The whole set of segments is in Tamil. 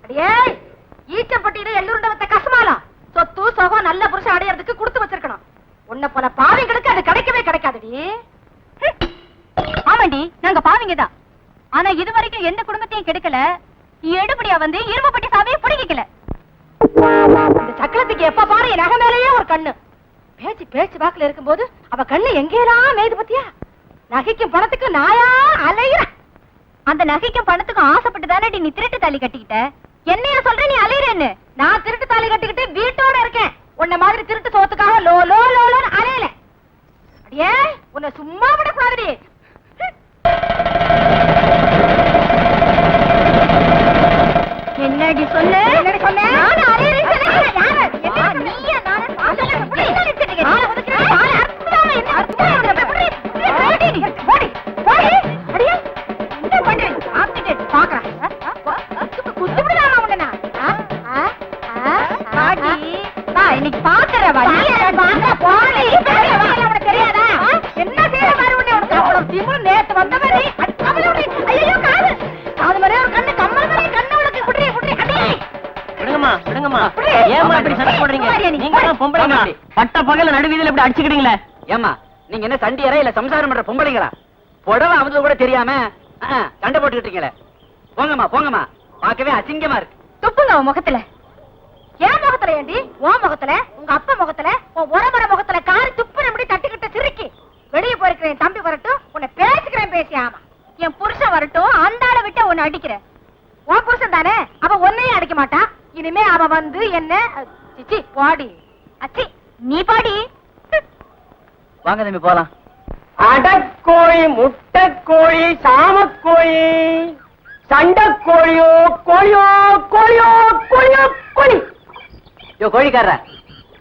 அடியே ஈச்சப்பட்டியில எள்ளூருண்ட வத்த கசமாலம் சொத்து சொகம் நல்ல புருஷன் அடையறதுக்கு கொடுத்து வச்சிருக்கணும். உன்னை போல பாவிங்களுக்கு அது கிடைக்கவே கிடைக்காதுடி. ஆமாண்டி, நாங்க பாவிங்கதான். ஆனா இது வரைக்கும் எந்த குடும்பத்தையும் கெடுக்கல. எடுபடியா வந்து இரும்பப்பட்டி சாவியை பிடிக்கல. இந்த சக்கரத்துக்கு எப்ப பாரு என் நகை மேலேயே ஒரு கண்ணு. பேச்சு வாக்குல இருக்கும்போது அவ கண்ணு எங்கேயெல்லாம் மேய்து பத்தியா? நகைக்கும் பணத்துக்கு நாயா அலையிற. அந்த நகைக்கும் பணத்துக்கும் ஆசைப்பட்டு தானே நீ திருட்டு தாலி கட்டிக்கிட்ட. என்னைய சொல்ற நீ அலையிறேன்னு? நான் திருட்டு தாலி கட்டிக்கிட்டு வீட்டோட இருக்கேன். உன்ன மாதிரி திருட்டு சோத்துக்காக லோ லோ லோன்னு அலையல. அடியே உன்னை சும்மா விடக்கூடாதுடி. என்னடி சொல்லு? என்னடி சொன்ன? நான் அலையிறேன்னு சொன்னேன். யாரு? என்ன நீயா? நானே பாத்தல. புடி நினைச்சிட்டீங்க. நான் ஒதுக்குறேன். நான் அர்த்தமா என்ன அர்த்தமா புடி. போடி. போடி. அடியே என்ன பண்றீங்க? ஆத்திட்டே பாக்குறேன். குத்துவிடலாமா உன்னை? பாடி பா, இன்னைக்கு பாக்குற வழி பாக்குற போடி. உனக்கு தெரியாதா? என்ன செய்யற மாதிரி உன்னை உனக்கு அவ்வளவு திமிரு நேத்து வந்தவரே. ஐயோ காது காது மாதிரி ஒரு கண்ணு கம்மல் மாதிரி கண்ணு உனக்கு குடி குடி. அடியே விடுங்கம்மா. ஏமா இப்படி சண்டை போடுறீங்க? நீங்க தான் பொம்பளைங்க. பட்ட பகல நடுவீதியில இப்படி அடிச்சுக்கிட்டீங்களே. ஏமா நீங்க என்ன சண்டியரா இல்ல சம்சாரம் பண்ற பொம்பளைங்களா? புடவை அமுது கூட தெரியாம சண்டை போட்டுக்கிட்டீங்களே. போங்கம்மா. பார்க்கவே அசிங்கமா இருக்கு. துப்புங்க உன் முகத்துல. என் முகத்துல ஏண்டி? உன் முகத்துல, உங்க அப்பா முகத்துல, உன் உறமர முகத்துல காரி துப்பு நம்பி தட்டிக்கிட்ட சிரிக்கி. வெளியே போயிருக்கிற என் தம்பி வரட்டும், உன்னை பேசிக்கிறேன் பேசி. ஆமா என் புருஷன் வரட்டும், அந்த ஆளை விட்டு உன்னை அடிக்கிறேன். உன் புருஷன் தானே, அவ ஒன்னையும் அடிக்க மாட்டா. இனிமே அவ வந்து என்ன சிச்சி பாடி அச்சி நீ பாடி. வாங்க தம்பி போலாம். அடக்கோழி, முட்டைக்கோழி, சாமக்கோழி, சண்டைக்கோழியோ கோழியோ கோழியோ கோழியோ கோழி. யோ கோழிக்காரர,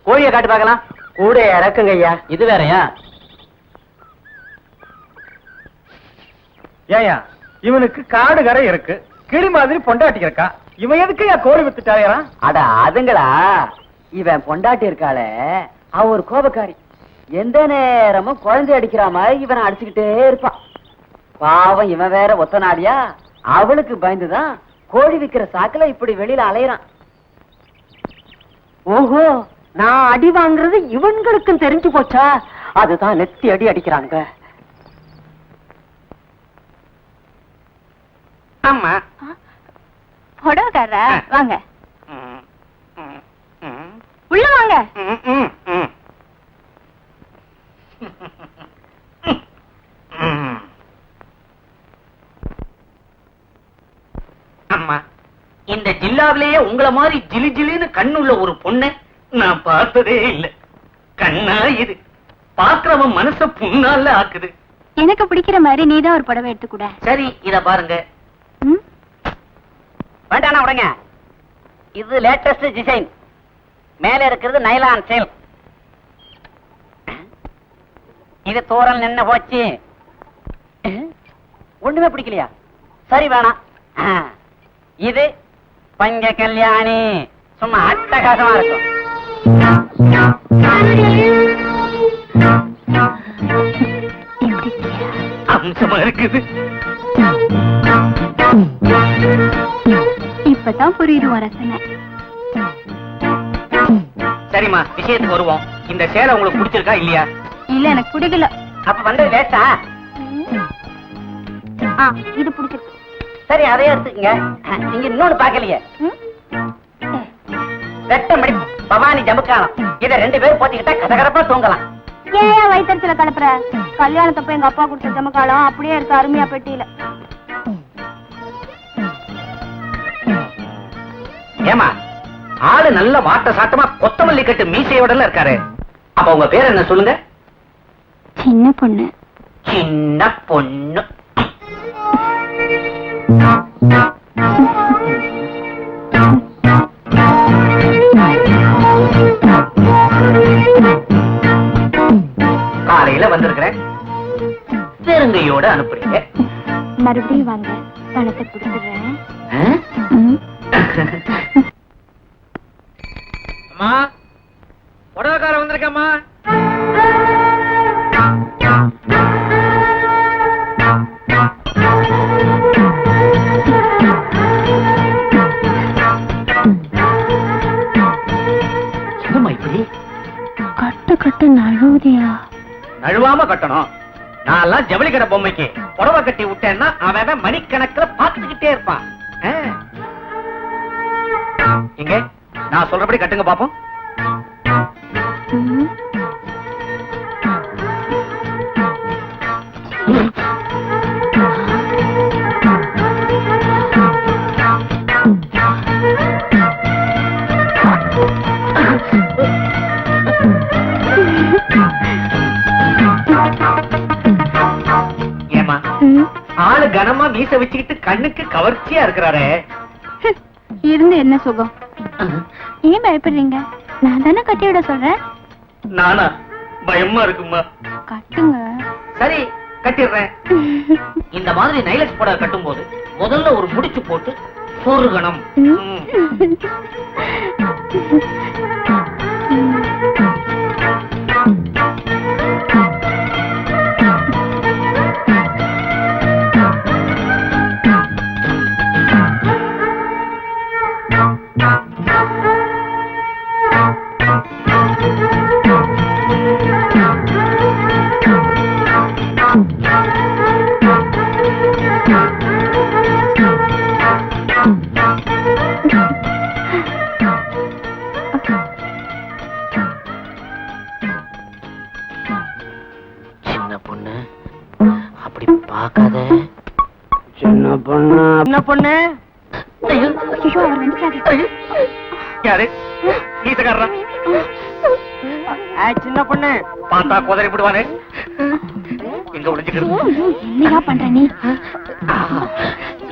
கோழியை காட்டு பார்க்கலாம். கூட இறக்குங்க ஐயா. இது வேறயா? ஏயா இவனுக்கு காடு கரை இருக்கு, கிளி மாதிரி பொண்டாட்டி இருக்கா. இவன் எதுக்கு கோழி வித்துட்டாயா? அட அதுங்களா, இவன் பொண்டாட்டி இருக்காளே அவ ஒரு கோபக்காரி. எந்த நேரமும் குழந்தை அடிக்கிற மாதிரி இவனை அடிச்சுக்கிட்டே இருப்பான். பாவம் இவன் வேற ஒத்தனாடியா, அவளுக்கு பயந்துதான் கோழி விக்கிற சாக்குல இப்படி வெளியில அலையறான். ஓஹோ, நான் அடி வாங்குறது இவன்களுக்கும் தெரிஞ்சு போச்சா? அதுதான் நெத்தி அடி அடிக்கிறாங்க. ஆமா புடவைக்காரரா, வாங்க உள்ள வாங்க. அம்மா, இந்த ஜில்லாவிலேயே உங்கள மாதிரி ஜிலி ஜிலின்னு கண்ணுள்ள ஒரு பொண்ணு நான் பார்த்ததே இல்ல. கண்ணா இது பாக்குறவன் மனச புண்ணால ஆக்குது. எனக்கு பிடிக்கிற மாதிரி நீதான் ஒரு புடவை எடுத்துக்கூட. சரி இத பாருங்க. வேண்டாண்ணா உடங்க. இது லேட்டஸ்ட் டிசைன். மேல இருக்கிறது நைலான் சேல். இது தோரல் நின்ன போச்சு. ஒண்ணுமே பிடிக்கலையா? சரி வேணாம். இது பஞ்ச கல்யாணி, சும்மா அட்டகாசமா இருக்கும். அம்சமா இருக்குது. இப்பதான் புரியுது வரசனை. சரிம்மா, விஷயத்துக்கு வருவோம். இந்த சேலை உங்களுக்கு பிடிச்சிருக்கா இல்லையா? இல்ல, எனக்கு பிடிக்கல. அப்ப வந்தது லேட்டா? இது பிடிச்சிருக்கு. சரி அதையே எடுத்துக்கங்க. நீங்க இன்னொன்னு பாக்கலையே, ரெட்டமடி பவானி ஜமுக்காலம். இதை 2 பேரும் போத்திக்கிட்டா கதகரப்பா தூங்கலாம். ஏன் வயிற்றுல கலப்புற? கல்யாணத்தப்ப எங்க அப்பா கொடுத்த ஜமுக்காலம் அப்படியே இருக்கு, அருமையா பெட்டியில. ஏமா, ஆளு நல்ல வாட்ட சாட்டமா கொத்தமல்லி கட்டு மீசையோட இருக்காரு. அப்ப உங்க பேர் என்ன சொல்லுங்க? சின்ன பொண்ணு. சின்ன பொண்ணு. காலையில வந்திருக்கிறேன், பெருங்கையோட அனுப்புறீங்க. மறுபடியும் வாங்க, பணத்தை கொடுத்துடுறேன். அம்மா, புடவைக்கார வந்திருக்கம்மா. நழுவாம கட்டணும். நான் எல்லாம் ஜவுளி கடை பொம்மைக்கு புடவை கட்டி விட்டேன்னா அவன் மணிக்கணக்கில் பார்த்துக்கிட்டே இருப்பான். இங்க நான் சொல்றபடி கட்டுங்க பாப்போம். ஏமா ஆளு கனமா மீச வச்சுக்கிட்டு கண்ணுக்கு கவர்ச்சியா இருக்கிறாரே. இருந்து என்ன சுகம்? ஏன் பயப்படுறீங்க? நான் தானே கட்டி விட சொல்றேன். நானா? பயமா இருக்குமா? கட்டுங்க. சரி கட்டிடுறேன். இந்த மாதிரி நைலக்ஸ் புடவை கட்டும் போது முதல்ல ஒரு முடிச்சு போட்டு சொருகணும். சின்ன பொண்ணு அப்படி பார்க்காத. சின்ன பொண்ணு சின்ன பொண்ணு. ஐயோ, அவர் வந்துட்டாரு. யாரு? கீசக்காரரா? சின்ன பொண்ணு பார்த்தா குதிரை விடுவானே. எங்க ஒளிஞ்சுக்கிறது? என்னையா பண்ற நீ?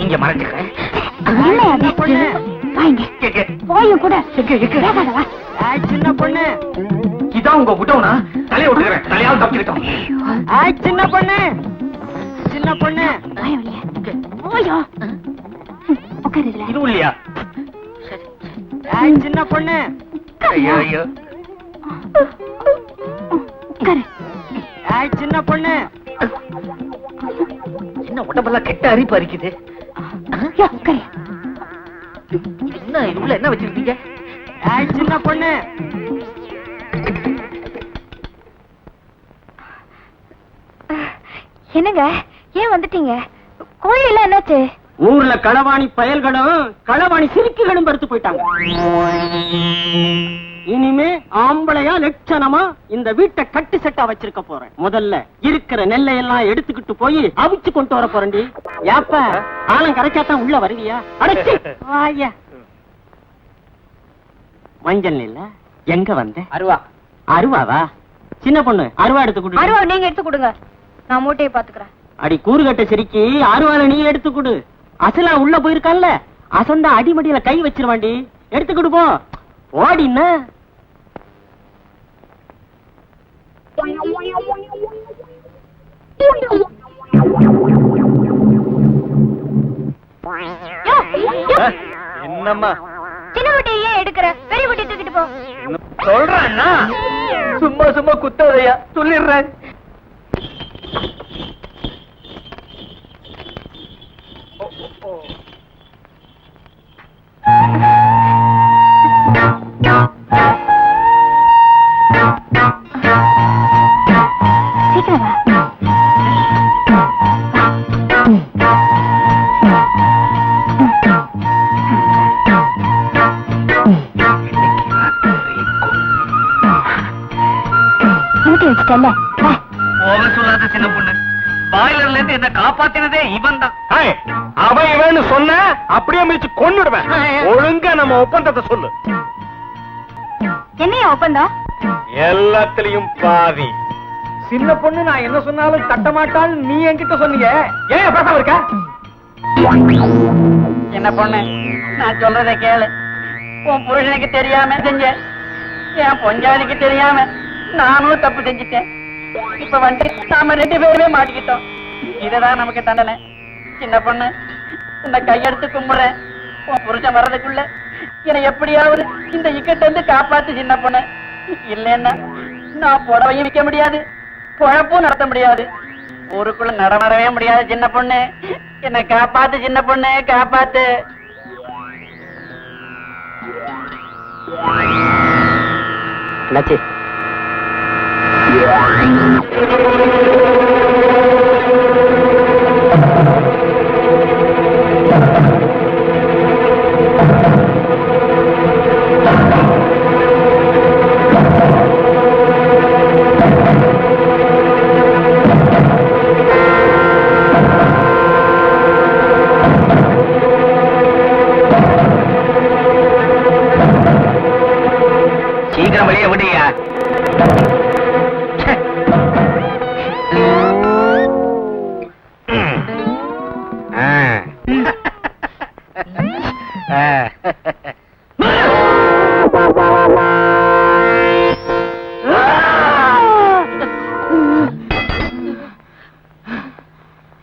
இங்க மறைஞ்சுக்கிறேன். போயும் கூட சின்ன பொண்ணு இதான் உங்க விட்டவனா? தலையை விட்டுக்கிறேன். தலையாவது தப்பிக்கிட்டோம். சின்ன பொண்ணு சின்ன பொண்ணு போயோ உட்காருல. இது இல்லையா? சின்ன பொண்ணு. ஐயோ ஐயோ. உட்காரு. சின்ன பொண்ணு. என்ன உடம்பெல்லாம் கெட்ட அரிப்பு அரிக்குது. உட்காரு. என்ன இது உள்ள என்ன வச்சிருக்கீங்க? சின்ன பொண்ணு. என்னங்க ஏன் வந்துட்டீங்க? கோழி எல்லாம் என்னாச்சு? ஊர்ல களவாணி பயல்களும் களவாணி சிரிக்குகளும் பருத்து போயிட்டாங்க. இனிமே ஆம்பளையா லட்சணமா இந்த வீட்டை கட்டு செட்டா வச்சிருக்க போறேன். முதல்ல இருக்கிற நெல்லை எல்லாம் எடுத்துக்கிட்டு போய் அவிச்சு கொண்டு வர போறேன்டி. யாப்ப ஆளும் கரைச்சாத்தான் உள்ள வருவியா? அடைச்சி வாயா. மஞ்சள் இல்ல எங்க வந்த? அருவா. அருவாவா? சின்ன பொண்ணு அருவா எடுத்து கொடு. அருவா நீங்க எடுத்து கொடுங்க, நான் மூட்டையை பாத்துக்கிறேன். அடி கூறுகட்ட சிரிக்கி அருவால நீ எடுத்து கொடு. அசலா உள்ள போயிருக்கான்ல, அசந்தா அடிமடியில கை வச்சிருவாண்டி. எடுத்து கொடு போ. ஓடின என்னம்மா சின்ன மூட்டையை ஏன் எடுக்கிற? பெரிய மூட்டை தூக்கிட்டு போ. சொல்றேன்னா சும்மா சும்மா குத்தாதையா சொல்லிடுறேன். சீக்கிரம் வா. மூட்டை வச்சுட்டல்ல, வா. போக சொல்லாத சின்ன பொண்ணு. பாய்லர்ல இருந்து என்ன காப்பாத்தினதே இவன் தான். அவன் இவன்னு சொன்ன அப்படியே மிதிச்சு கொன்னுடுவேன். ஒழுங்கா நம்ம ஒப்பந்தத்தை சொல்லு. என்னையா ஒப்பந்தம்? எல்லாத்திலையும் பாதி. சின்ன பொண்ணு நான் என்ன சொன்னாலும் தட்ட மாட்டாள். நீ என்கிட்ட சொன்னீங்க. ஏன் பேசாம இருக்க? என்ன பொண்ணு, நான் சொல்றதை கேளு. உன் புருஷனுக்கு தெரியாம செஞ்ச, என் பொஞ்சாதிக்கு தெரியாம நானும் தப்பு செஞ்சுட்டேன். இப்ப வந்து நாம 2 பேருமே மாட்டிக்கிட்டோம். இததான் நமக்கு தண்டனை. சின்ன பொண்ணு, உன்னை கையெடுத்து கும்பிடுறேன். உன் புருஷன் வர்றதுக்குள்ள என்னை எப்படியாவது இந்த இக்கட்ட இருந்து காப்பாத்து சின்ன பொண்ணு. இல்லைன்னா நான் புடவையும் விற்க முடியாது, குழப்பும் நடத்த முடியாது, ஊருக்குள்ள நடமாடவே முடியாது. சின்ன பொண்ணு, என்னை காப்பாத்து சின்ன பொண்ணு, காப்பாத்து. என்னாச்சு? சீக்கிரம் வெளியே விடுயா.